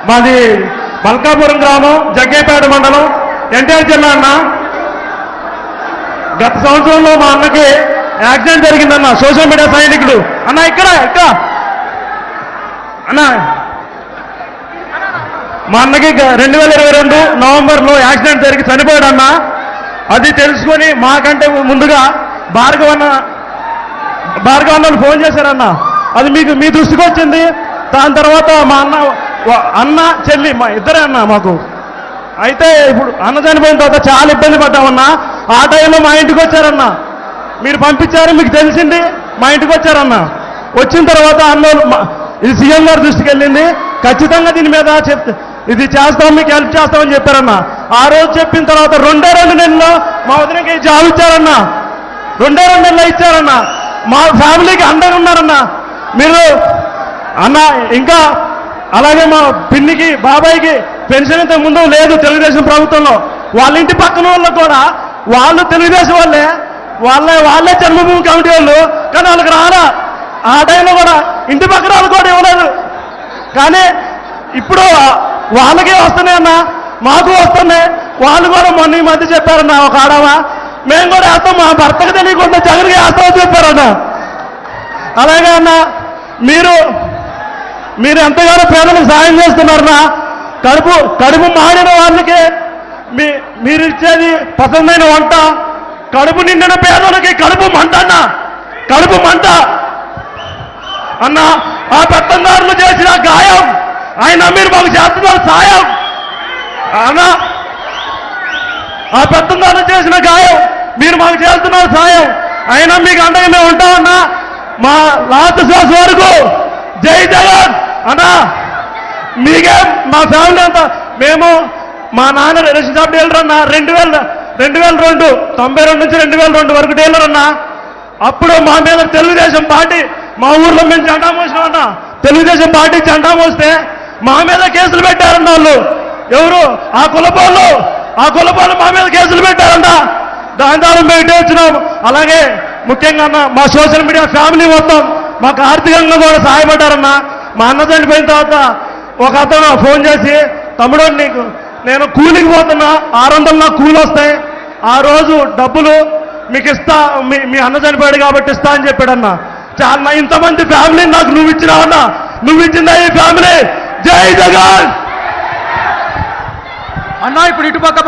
మాది మల్కాపురం గ్రామం, జగ్గేపేట మండలం, ఎన్టీఆర్ జిల్లా అన్న. గత సంవత్సరంలో మా అన్నకి యాక్సిడెంట్ జరిగిందన్న. సోషల్ మీడియా సైనికుడు అన్న ఇక్కడ అన్న మా అన్నకి 2022 నవంబర్లో యాక్సిడెంట్ జరిగి చనిపోయాడన్న. అది తెలుసుకొని మాకంటే ముందుగా భార్గవన్నలు ఫోన్ చేశారన్న. అది మీ దృష్టికి వచ్చింది. దాని తర్వాత మా అన్న చెల్లి మా ఇద్దరే అన్న మాకు. అయితే ఇప్పుడు అన్న చనిపోయిన తర్వాత చాలా ఇబ్బంది పడ్డామన్నా. ఆ టైంలో మా ఇంటికి వచ్చారన్న. మీరు పంపించారు, మీకు తెలిసింది, మా ఇంటికి వచ్చారన్న. వచ్చిన తర్వాత అన్నోళ్ళు ఇది సీఎం గారి దృష్టికి వెళ్ళింది. ఖచ్చితంగా దీని మీద ఇది చేస్తాం, మీకు హెల్ప్ చేస్తామని చెప్పారన్న. ఆ రోజు చెప్పిన తర్వాత 2 నెలల్లో మా వదినకి జాబ్ ఇచ్చారన్న. 2 నెలల్లో ఇచ్చారన్న. మా ఫ్యామిలీకి అండగా ఉన్నారన్న మీరు అన్న. ఇంకా అలాగే మా పిన్నికి, బాబాయికి పెన్షన్ ఇంత ముందు లేదు తెలుగుదేశం ప్రభుత్వంలో. వాళ్ళ ఇంటి పక్కన వాళ్ళు కూడా వాళ్ళు తెలుగుదేశం వాళ్ళే జన్మభూమి కమిటీ వాళ్ళు, కానీ వాళ్ళకి రారా. ఆ టైంలో కూడా ఇంటి పక్కన వాళ్ళు కూడా ఇవ్వలేదు. కానీ ఇప్పుడు వాళ్ళకే వస్తున్నాయన్న, మాకు వస్తున్నాయి. వాళ్ళు కూడా మొన్న ఈ మధ్య చెప్పారన్న, ఒక ఆడవా మేము కూడా వేస్తాం, మా భర్తకు తెలియకుండా జగన్కి వేస్తామని చెప్పారన్న. అలాగే అన్న మీరు ఎంతగానో పేదలకు సాయం చేస్తున్నారన్నా. కడుపు మాడిన వాళ్ళకి మీరు ఇచ్చేది పసందైన వంట. కడుపు నిండిన పేదలకి కడుపు మంట అన్న, కడుపు మంట అన్న. ఆ పెత్తందారులు చేసిన గాయం ఆయన మీరు మాకు చేస్తున్నారు సాయం అన్న. ఆ పెత్తందారులు చేసిన గాయం మీరు మాకు చేస్తున్నారు సాయం. అయినా మీకు అండగా మేము ఉంటామన్నా. మా లాస్ట్ శ్వాస వరకు జై జగన్ అన్నా. మీకే మా ఫ్యామిలీ అంతా మేము మా నాన్న రేషన్ షాప్ డీలర్ అన్న. 2002 92 నుంచి 2002 వరకు డీలర్ అన్న. అప్పుడు మా మీద తెలుగుదేశం పార్టీ మా ఊర్లో మేము జెండా మోసినామన్నా. తెలుగుదేశం పార్టీ జెండా మోస్తే మా మీద కేసులు పెట్టారన్న. వాళ్ళు ఎవరు ఆ కులపోళ్ళు మా మీద కేసులు పెట్టారన్న. దాని ద్వారా మేము ఇటే వచ్చినాం. అలాగే ముఖ్యంగా అన్న మా సోషల్ మీడియా ఫ్యామిలీ మొత్తం మాకు ఆర్థికంగా కూడా సహాయపడ్డారన్న. మా అన్న చనిపోయిన తర్వాత ఒక అతను ఫోన్ చేసి, తమ్ముడు నీకు నేను కూలికి పోతున్నా, 600 నాకు కూలి వస్తాయి, ఆ రోజు డబ్బులు మీకు ఇస్తా, మీ అన్న చనిపోయాడు కాబట్టి ఇస్తా అని చెప్పాడన్న. చాలా ఇంతమంది ఫ్యామిలీ నాకు నువ్వు ఇచ్చినావన్నా. నువ్వు ఇచ్చిందా ఈ ఫ్యామిలీ. జై జగన్ అన్నా. ఇప్పుడు ఇటుపక్క